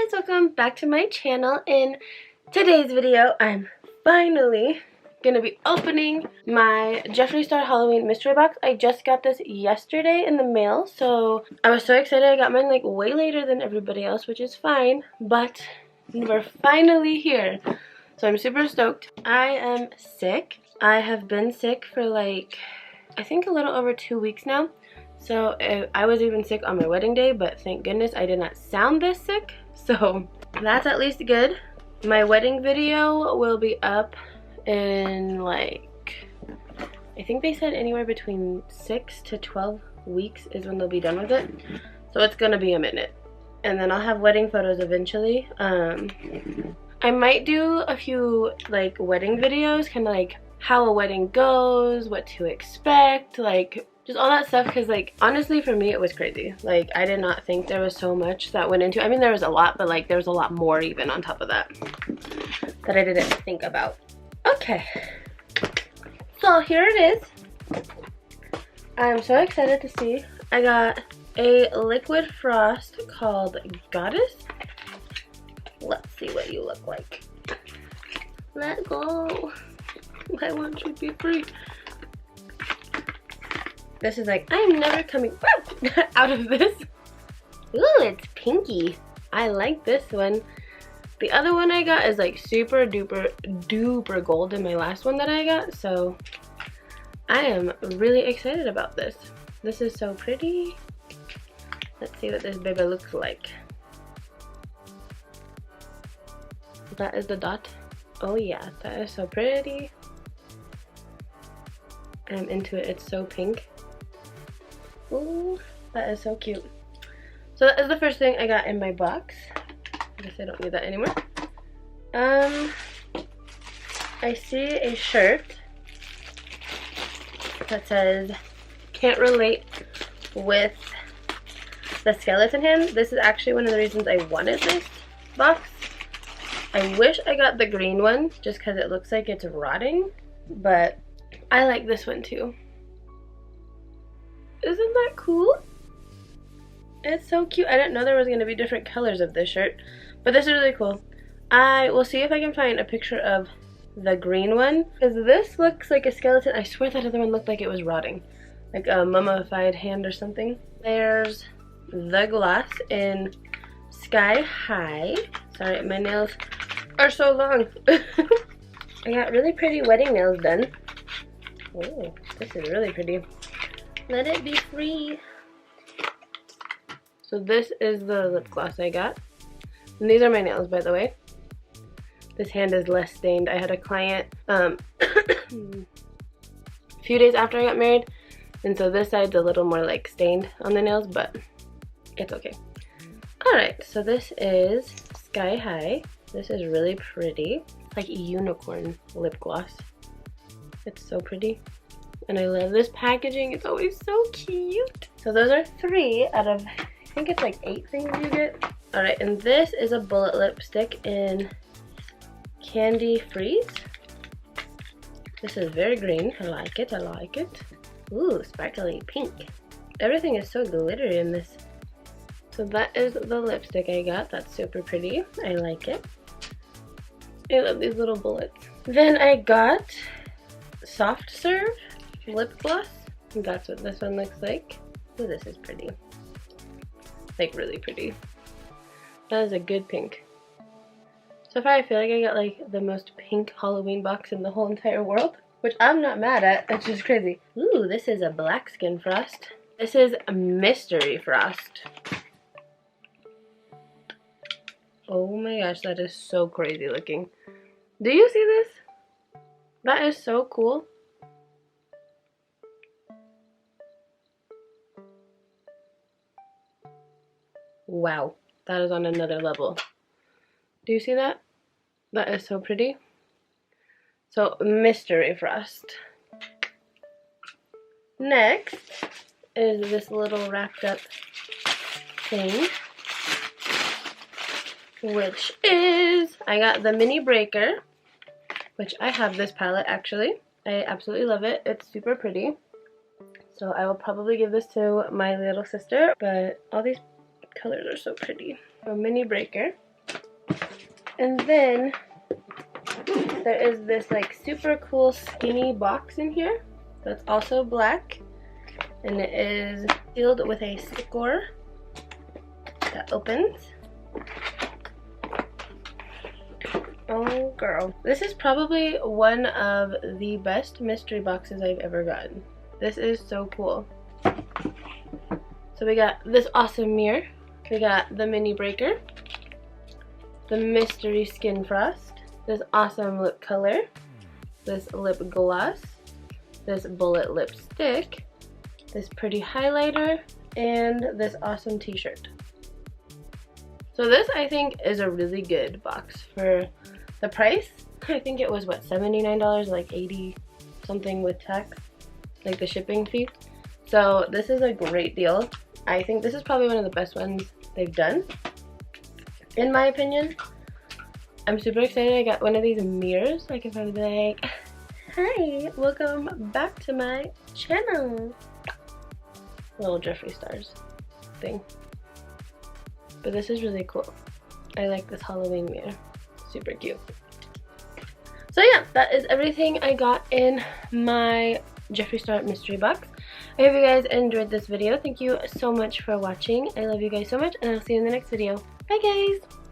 Hey guys, welcome back to my channel. In today's video, I'm finally gonna be opening my Jeffree Star Halloween mystery box. I just got this yesterday in the mail, so I was so excited. I got mine like way later than everybody else, which is fine, but we're finally here. So I'm super stoked. I am sick. I have been sick for like, I think a little over 2 weeks now. So I was even sick on my wedding day, but thank goodness I did not sound this sick. So that's at least good. My wedding video will be up in like, I think they said anywhere between 6 to 12 weeks is when they'll be done with it. So it's gonna be a minute. And then I'll have wedding photos eventually. I might do a few like wedding videos, kind of like how a wedding goes, what to expect, like just all that stuff, because like honestly for me it was crazy. Like I did not think there was so much that went into it. I mean, there was a lot, but like there was a lot more even on top of that that I didn't think about. Okay, so here it is. I'm so excited to see. I got a liquid frost called Goddess. Let's see what you look like. Let go. I want you to be free. This is like, I'm never coming out of this. Ooh, it's pinky. I like this one. The other one I got is like super duper gold in my last one that I got. So I am really excited about this. This is so pretty. Let's see what this baby looks like. That is the dot. Oh yeah, that is so pretty. I'm into it. It's so pink. Ooh, that is so cute. So that is the first thing I got in my box. I guess I don't need that anymore. I see a shirt that says, can't relate with the skeleton hand. This is actually one of the reasons I wanted this box. I wish I got the green one just because it looks like it's rotting, but I like this one too. Isn't that cool? It's so cute. I didn't know there was going to be different colors of this shirt, but this is really cool. I will see if I can find a picture of the green one, because this looks like a skeleton. I swear that other one looked like it was rotting, like a mummified hand or something. There's the gloss in Sky High. Sorry, my nails are so long. I got really pretty wedding nails done. Oh, this is really pretty. Let it be free. So this is the lip gloss I got. And these are my nails, by the way. This hand is less stained. I had a client a few days after I got married, and so this side's a little more like stained on the nails, but it's okay. Alright, so this is Sky High. This is really pretty. It's like a unicorn lip gloss. It's so pretty. And I love this packaging. It's always so cute. So those are 3 out of, I think it's like 8 things you get. Alright, and this is a bullet lipstick in Candy Freeze. This is very green. I like it. I like it. Ooh, sparkly pink. Everything is so glittery in this. So that is the lipstick I got. That's super pretty. I like it. I love these little bullets. Then I got Soft Serve lip gloss. That's what this one looks like. Oh, this is pretty. Like really pretty. That is a good pink. So far I feel like I got like the most pink Halloween box in the whole entire world, which I'm not mad at. It's just crazy. Ooh, this is a black skin frost. This is a mystery frost. Oh my gosh, that is so crazy looking. Do you see this? That is so cool. Wow, that is on another level. Do you see that? That is so pretty. So, mystery frost. Next is this little wrapped up thing, which is, I got the mini breaker, which I have this palette actually. I absolutely love it. It's super pretty. So I will probably give this to my little sister, but all these colors are so pretty. A mini breaker. And then there is this like super cool skinny box in here that's also black, and it is sealed with a score that opens. Oh girl, this is probably one of the best mystery boxes I've ever gotten. This is so cool. So we got this awesome mirror, we got the mini breaker, the mystery skin frost, this awesome lip color, this lip gloss, this bullet lipstick, this pretty highlighter, and this awesome t-shirt. So this, I think, is a really good box for the price. I think it was, what, $79, like 80 something with tax, like the shipping fee. So this is a great deal. I think this is probably one of the best ones they've done, in my opinion. I'm super excited I got one of these mirrors. I can probably be like, hi, welcome back to my channel. Little Jeffree stars thing. But this is really cool. I like this Halloween mirror. Super cute. So yeah, that is everything I got in my Jeffree Star mystery box. I hope you guys enjoyed this video. Thank you so much for watching. I love you guys so much, and I'll see you in the next video. Bye guys!